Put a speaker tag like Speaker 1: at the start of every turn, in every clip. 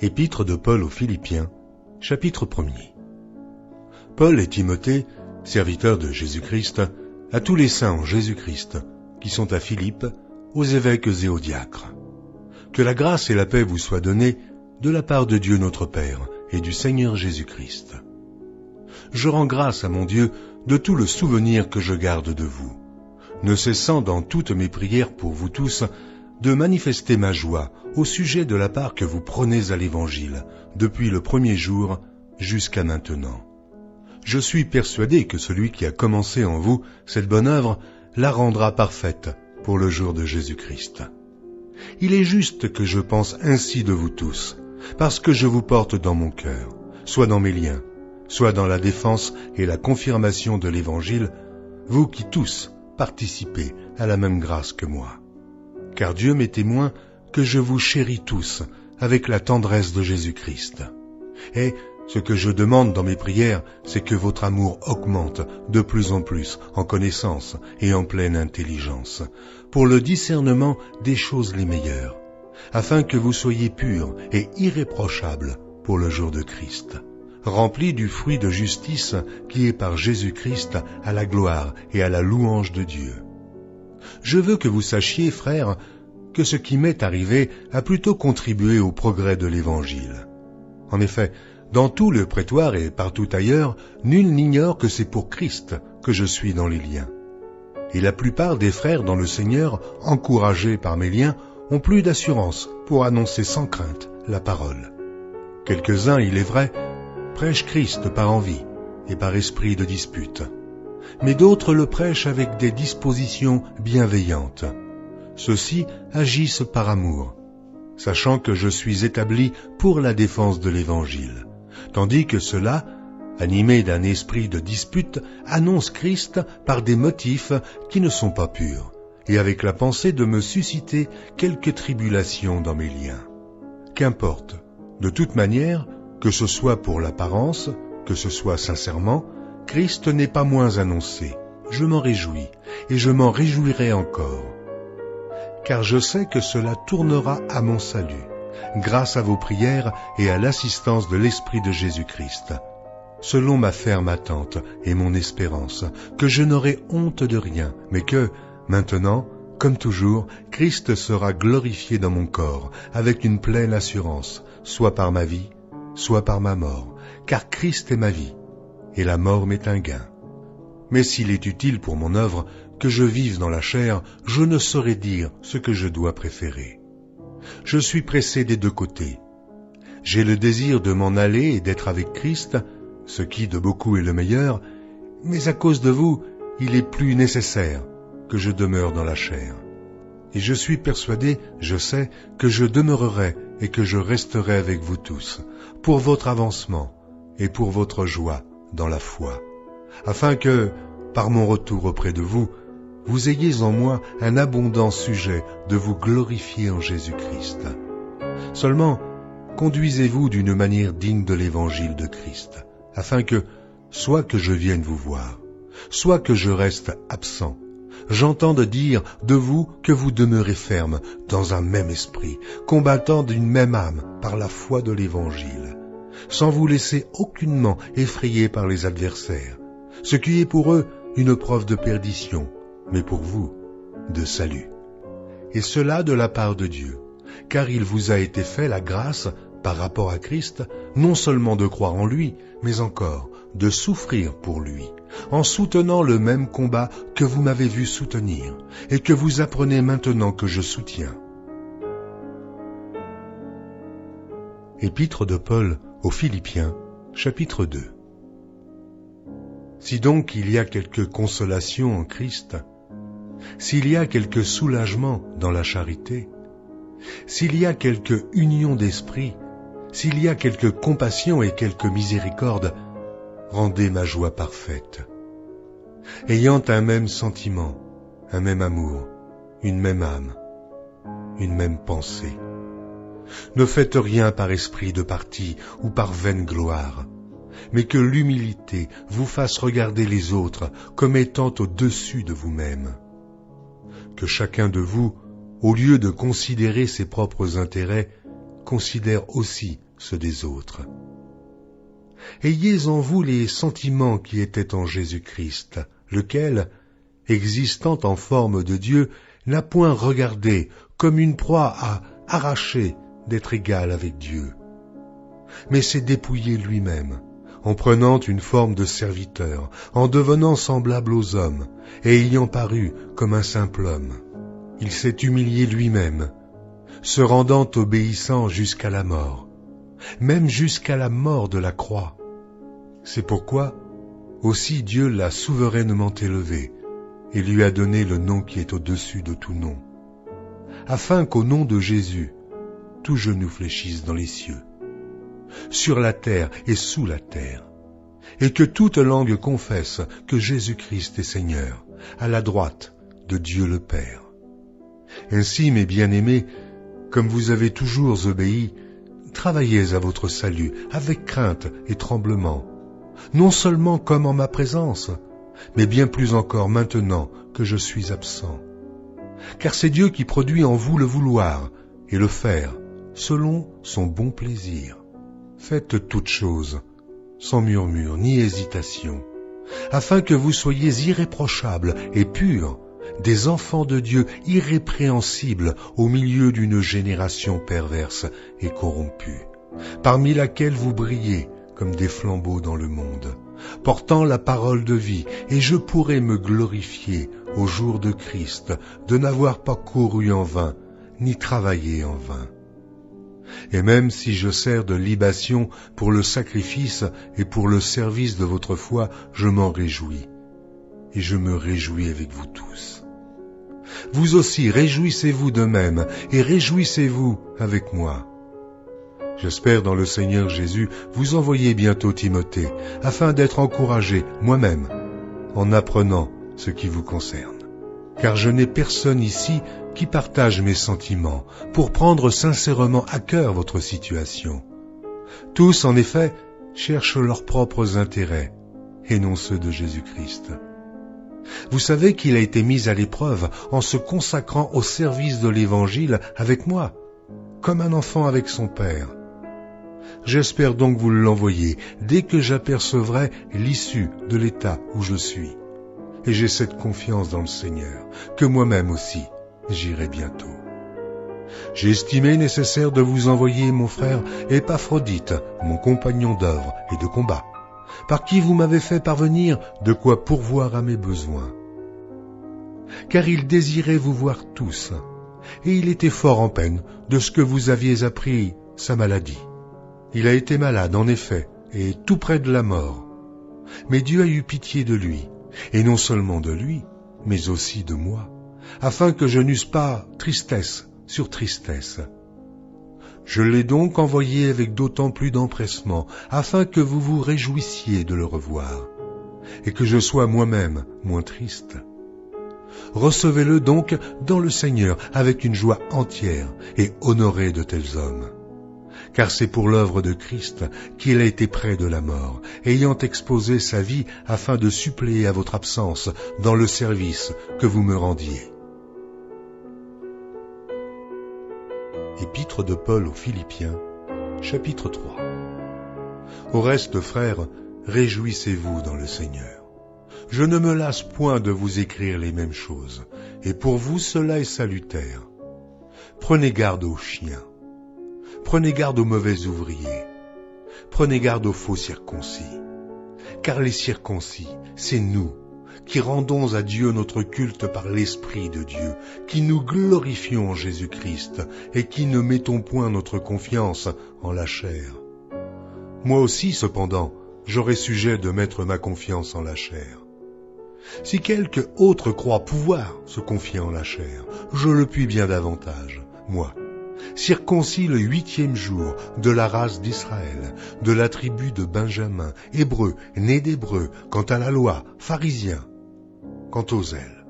Speaker 1: Épître de Paul aux Philippiens, chapitre 1er. Paul et Timothée, serviteurs de Jésus-Christ, à tous les saints en Jésus-Christ, qui sont à Philippe, aux évêques et aux diacres. Que la grâce et la paix vous soient données de la part de Dieu notre Père et du Seigneur Jésus-Christ. Je rends grâce à mon Dieu de tout le souvenir que je garde de vous, ne cessant dans toutes mes prières pour vous tous de manifester ma joie au sujet de la part que vous prenez à l'Évangile depuis le premier jour jusqu'à maintenant. Je suis persuadé que celui qui a commencé en vous cette bonne œuvre la rendra parfaite pour le jour de Jésus-Christ. Il est juste que je pense ainsi de vous tous, parce que je vous porte dans mon cœur, soit dans mes liens, soit dans la défense et la confirmation de l'Évangile, vous qui tous participez à la même grâce que moi. Car Dieu m'est témoin que je vous chéris tous avec la tendresse de Jésus-Christ. Et ce que je demande dans mes prières, c'est que votre amour augmente de plus en plus en connaissance et en pleine intelligence, pour le discernement des choses les meilleures, afin que vous soyez purs et irréprochables pour le jour de Christ, remplis du fruit de justice qui est par Jésus-Christ à la gloire et à la louange de Dieu. Je veux que vous sachiez, frères, que ce qui m'est arrivé a plutôt contribué au progrès de l'Évangile. En effet, dans tout le prétoire et partout ailleurs, nul n'ignore que c'est pour Christ que je suis dans les liens. Et la plupart des frères dans le Seigneur, encouragés par mes liens, ont plus d'assurance pour annoncer sans crainte la parole. Quelques-uns, il est vrai, prêchent Christ par envie et par esprit de dispute. Mais d'autres le prêchent avec des dispositions bienveillantes. Ceux-ci agissent par amour, sachant que je suis établi pour la défense de l'Évangile, tandis que ceux-là, animés d'un esprit de dispute, annoncent Christ par des motifs qui ne sont pas purs, et avec la pensée de me susciter quelques tribulations dans mes liens. Qu'importe, de toute manière, que ce soit pour l'apparence, que ce soit sincèrement, Christ n'est pas moins annoncé. Je m'en réjouis, et je m'en réjouirai encore. Car je sais que cela tournera à mon salut, grâce à vos prières et à l'assistance de l'Esprit de Jésus-Christ, selon ma ferme attente et mon espérance, que je n'aurai honte de rien, mais que, maintenant, comme toujours, Christ sera glorifié dans mon corps, avec une pleine assurance, soit par ma vie, soit par ma mort, car Christ est ma vie, et la mort m'est un gain. Mais s'il est utile pour mon œuvre que je vive dans la chair, je ne saurais dire ce que je dois préférer. Je suis pressé des deux côtés. J'ai le désir de m'en aller et d'être avec Christ, ce qui de beaucoup est le meilleur, mais à cause de vous, il est plus nécessaire que je demeure dans la chair. Et je suis persuadé, je sais, que je demeurerai et que je resterai avec vous tous, pour votre avancement et pour votre joie dans la foi, afin que, par mon retour auprès de vous, vous ayez en moi un abondant sujet de vous glorifier en Jésus-Christ. Seulement, conduisez-vous d'une manière digne de l'Évangile de Christ, afin que, soit que je vienne vous voir, soit que je reste absent, j'entende dire de vous que vous demeurez ferme dans un même esprit, combattant d'une même âme par la foi de l'Évangile, sans vous laisser aucunement effrayer par les adversaires, ce qui est pour eux une preuve de perdition, mais pour vous, de salut. Et cela de la part de Dieu, car il vous a été fait la grâce, par rapport à Christ, non seulement de croire en lui, mais encore de souffrir pour lui, en soutenant le même combat que vous m'avez vu soutenir, et que vous apprenez maintenant que je soutiens. Épître de Paul aux Philippiens, chapitre 2. Si donc il y a quelque consolation en Christ, s'il y a quelque soulagement dans la charité, s'il y a quelque union d'esprit, s'il y a quelque compassion et quelque miséricorde, rendez ma joie parfaite. Ayant un même sentiment, un même amour, une même âme, une même pensée. Ne faites rien par esprit de parti ou par vaine gloire, mais que l'humilité vous fasse regarder les autres comme étant au-dessus de vous-même. Que chacun de vous, au lieu de considérer ses propres intérêts, considère aussi ceux des autres. Ayez en vous les sentiments qui étaient en Jésus-Christ, lequel, existant en forme de Dieu, n'a point regardé comme une proie à arracher d'être égal avec Dieu, mais s'est dépouillé lui-même, en prenant une forme de serviteur, en devenant semblable aux hommes, et ayant paru comme un simple homme. Il s'est humilié lui-même, se rendant obéissant jusqu'à la mort, même jusqu'à la mort de la croix. C'est pourquoi aussi Dieu l'a souverainement élevé, et lui a donné le nom qui est au-dessus de tout nom, afin qu'au nom de Jésus, tout genou fléchisse dans les cieux, sur la terre et sous la terre, et que toute langue confesse que Jésus-Christ est Seigneur, à la droite de Dieu le Père. Ainsi, mes bien-aimés, comme vous avez toujours obéi, travaillez à votre salut avec crainte et tremblement, non seulement comme en ma présence, mais bien plus encore maintenant que je suis absent. Car c'est Dieu qui produit en vous le vouloir et le faire, selon son bon plaisir. Faites toutes choses, sans murmure ni hésitation, afin que vous soyez irréprochables et purs, des enfants de Dieu irrépréhensibles au milieu d'une génération perverse et corrompue, parmi laquelle vous brillez comme des flambeaux dans le monde, portant la parole de vie, et je pourrai me glorifier au jour de Christ de n'avoir pas couru en vain, ni travaillé en vain. Et même si je sers de libation pour le sacrifice et pour le service de votre foi, je m'en réjouis, et je me réjouis avec vous tous. Vous aussi, réjouissez-vous de même, et réjouissez-vous avec moi. J'espère dans le Seigneur Jésus vous envoyer bientôt Timothée, afin d'être encouragé moi-même, en apprenant ce qui vous concerne. Car je n'ai personne ici qui partage mes sentiments, pour prendre sincèrement à cœur votre situation. Tous, en effet, cherchent leurs propres intérêts, et non ceux de Jésus-Christ. Vous savez qu'il a été mis à l'épreuve en se consacrant au service de l'Évangile avec moi, comme un enfant avec son père. J'espère donc vous l'envoyer dès que j'apercevrai l'issue de l'état où je suis. Et j'ai cette confiance dans le Seigneur, que moi-même aussi j'irai bientôt. J'ai estimé nécessaire de vous envoyer mon frère Épaphrodite, mon compagnon d'œuvre et de combat, par qui vous m'avez fait parvenir de quoi pourvoir à mes besoins. Car il désirait vous voir tous, et il était fort en peine de ce que vous aviez appris sa maladie. Il a été malade, en effet, et tout près de la mort. Mais Dieu a eu pitié de lui, et non seulement de lui, mais aussi de moi, afin que je n'eusse pas tristesse sur tristesse. Je l'ai donc envoyé avec d'autant plus d'empressement, afin que vous vous réjouissiez de le revoir, et que je sois moi-même moins triste. Recevez-le donc dans le Seigneur avec une joie entière, et honorez de tels hommes. Car c'est pour l'œuvre de Christ qu'il a été près de la mort, ayant exposé sa vie afin de suppléer à votre absence dans le service que vous me rendiez. Épître de Paul aux Philippiens, chapitre 3. Au reste, frères, réjouissez-vous dans le Seigneur. Je ne me lasse point de vous écrire les mêmes choses, et pour vous cela est salutaire. Prenez garde aux chiens. Prenez garde aux mauvais ouvriers. Prenez garde aux faux circoncis. Car les circoncis, c'est nous, qui rendons à Dieu notre culte par l'Esprit de Dieu, qui nous glorifions en Jésus-Christ, et qui ne mettons point notre confiance en la chair. Moi aussi, cependant, j'aurai sujet de mettre ma confiance en la chair. Si quelque autre croit pouvoir se confier en la chair, je le puis bien davantage, moi, circoncis le 8e jour, de la race d'Israël, de la tribu de Benjamin, hébreu, né d'hébreu, quant à la loi, pharisien, quant au zèle,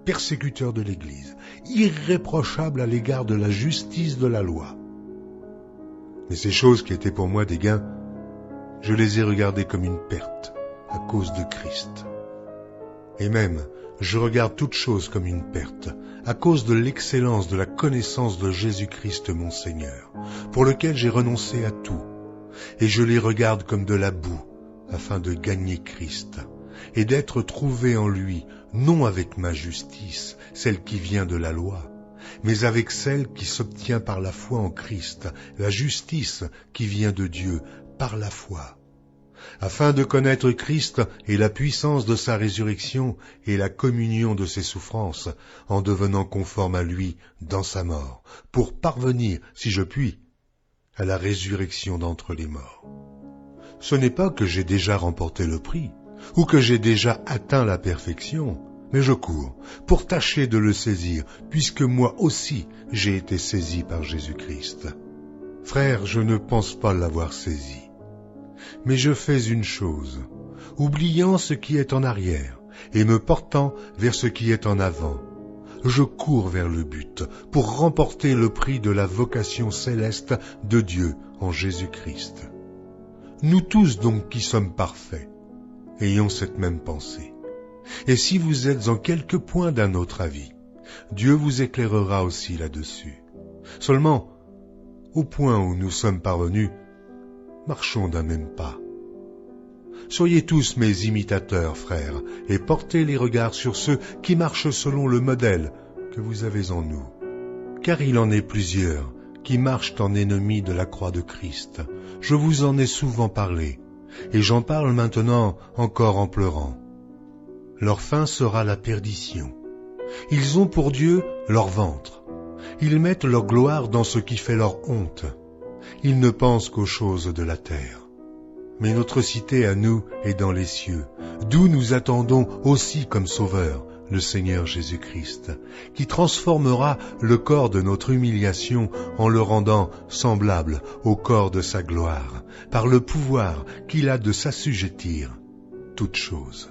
Speaker 1: persécuteur de l'Église, irréprochable à l'égard de la justice de la loi. Mais ces choses qui étaient pour moi des gains, je les ai regardées comme une perte à cause de Christ. Et même, je regarde toutes choses comme une perte, à cause de l'excellence de la connaissance de Jésus-Christ mon Seigneur, pour lequel j'ai renoncé à tout, et je les regarde comme de la boue, afin de gagner Christ, et d'être trouvé en lui, non avec ma justice, celle qui vient de la loi, mais avec celle qui s'obtient par la foi en Christ, la justice qui vient de Dieu par la foi, afin de connaître Christ et la puissance de sa résurrection et la communion de ses souffrances, en devenant conforme à lui dans sa mort, pour parvenir, si je puis, à la résurrection d'entre les morts. Ce n'est pas que j'ai déjà remporté le prix, ou que j'ai déjà atteint la perfection, mais je cours pour tâcher de le saisir, puisque moi aussi j'ai été saisi par Jésus-Christ. Frères, je ne pense pas l'avoir saisi. Mais je fais une chose, oubliant ce qui est en arrière, et me portant vers ce qui est en avant. Je cours vers le but, pour remporter le prix de la vocation céleste de Dieu en Jésus-Christ. Nous tous donc qui sommes parfaits, ayons cette même pensée. Et si vous êtes en quelque point d'un autre avis, Dieu vous éclairera aussi là-dessus. Seulement, au point où nous sommes parvenus, marchons d'un même pas. Soyez tous mes imitateurs, frères, et portez les regards sur ceux qui marchent selon le modèle que vous avez en nous. Car il en est plusieurs qui marchent en ennemis de la croix de Christ. Je vous en ai souvent parlé, et j'en parle maintenant encore en pleurant. Leur fin sera la perdition. Ils ont pour Dieu leur ventre. Ils mettent leur gloire dans ce qui fait leur honte. Ils ne pensent qu'aux choses de la terre. Mais notre cité à nous est dans les cieux, d'où nous attendons aussi comme Sauveur le Seigneur Jésus-Christ, qui transformera le corps de notre humiliation en le rendant semblable au corps de sa gloire, par le pouvoir qu'il a de s'assujettir toutes choses.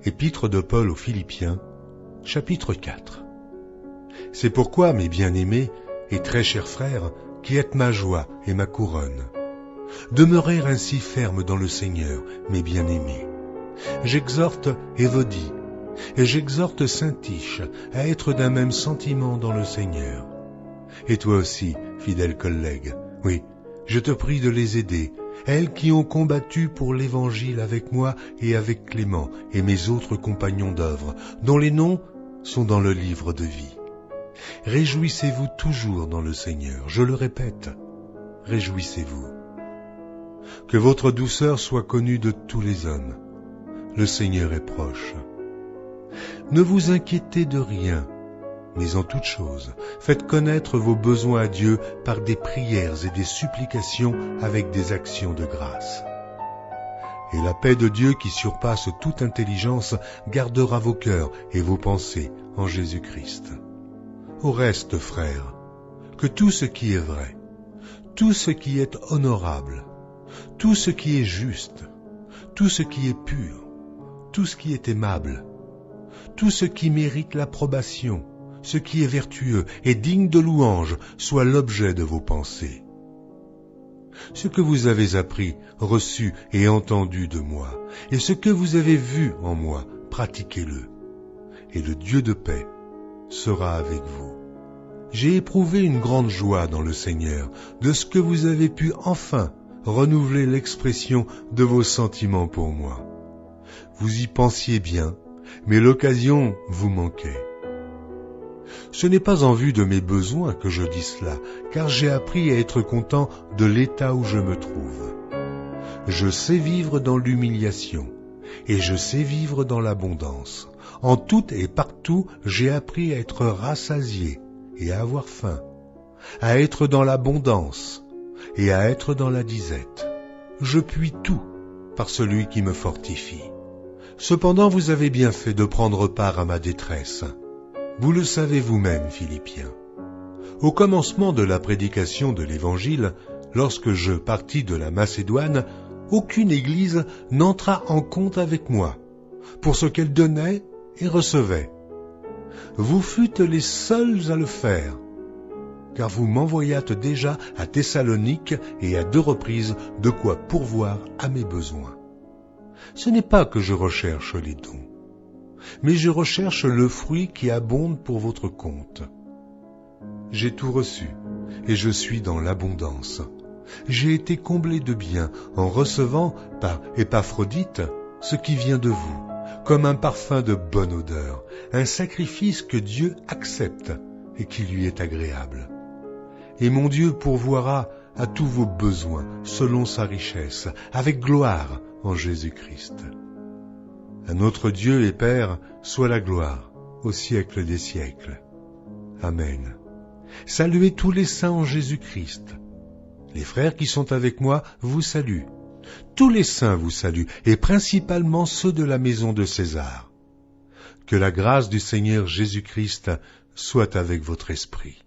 Speaker 1: Épître de Paul aux Philippiens, chapitre 4. C'est pourquoi, mes bien-aimés et très chers frères, qui êtes ma joie et ma couronne, demeurez ainsi fermes dans le Seigneur, mes bien-aimés. J'exhorte Évodie et j'exhorte Syntyche à être d'un même sentiment dans le Seigneur. Et toi aussi, fidèle collègue, oui, je te prie de les aider, elles qui ont combattu pour l'Évangile avec moi et avec Clément et mes autres compagnons d'œuvre, dont les noms sont dans le livre de vie. Réjouissez-vous toujours dans le Seigneur, je le répète, réjouissez-vous. Que votre douceur soit connue de tous les hommes. Le Seigneur est proche. Ne vous inquiétez de rien, mais en toute chose, faites connaître vos besoins à Dieu par des prières et des supplications avec des actions de grâce. Et la paix de Dieu qui surpasse toute intelligence gardera vos cœurs et vos pensées en Jésus-Christ. Au reste, frères, que tout ce qui est vrai, tout ce qui est honorable, tout ce qui est juste, tout ce qui est pur, tout ce qui est aimable, tout ce qui mérite l'approbation, ce qui est vertueux et digne de louange, soit l'objet de vos pensées. Ce que vous avez appris, reçu et entendu de moi, et ce que vous avez vu en moi, pratiquez-le, et le Dieu de paix sera avec vous. J'ai éprouvé une grande joie dans le Seigneur, de ce que vous avez pu enfin renouveler l'expression de vos sentiments pour moi. Vous y pensiez bien, mais l'occasion vous manquait. Ce n'est pas en vue de mes besoins que je dis cela, car j'ai appris à être content de l'état où je me trouve. Je sais vivre dans l'humiliation, et je sais vivre dans l'abondance. En tout et partout, j'ai appris à être rassasié et à avoir faim, à être dans l'abondance et à être dans la disette. Je puis tout par celui qui me fortifie. Cependant, vous avez bien fait de prendre part à ma détresse. Vous le savez vous-même, Philippiens. Au commencement de la prédication de l'Évangile, lorsque je partis de la Macédoine, aucune église n'entra en compte avec moi, pour ce qu'elle donnait et recevait. Vous fûtes les seuls à le faire, car vous m'envoyâtes déjà à Thessalonique et à 2 reprises de quoi pourvoir à mes besoins. Ce n'est pas que je recherche les dons, mais je recherche le fruit qui abonde pour votre compte. J'ai tout reçu, et je suis dans l'abondance. J'ai été comblé de bien en recevant par Épaphrodite ce qui vient de vous, comme un parfum de bonne odeur, un sacrifice que Dieu accepte et qui lui est agréable. Et mon Dieu pourvoira à tous vos besoins selon sa richesse, avec gloire en Jésus-Christ. À notre Dieu et Père soit la gloire au siècle des siècles. Amen. Saluez tous les saints en Jésus-Christ. Les frères qui sont avec moi vous saluent. Tous les saints vous saluent, et principalement ceux de la maison de César. Que la grâce du Seigneur Jésus-Christ soit avec votre esprit.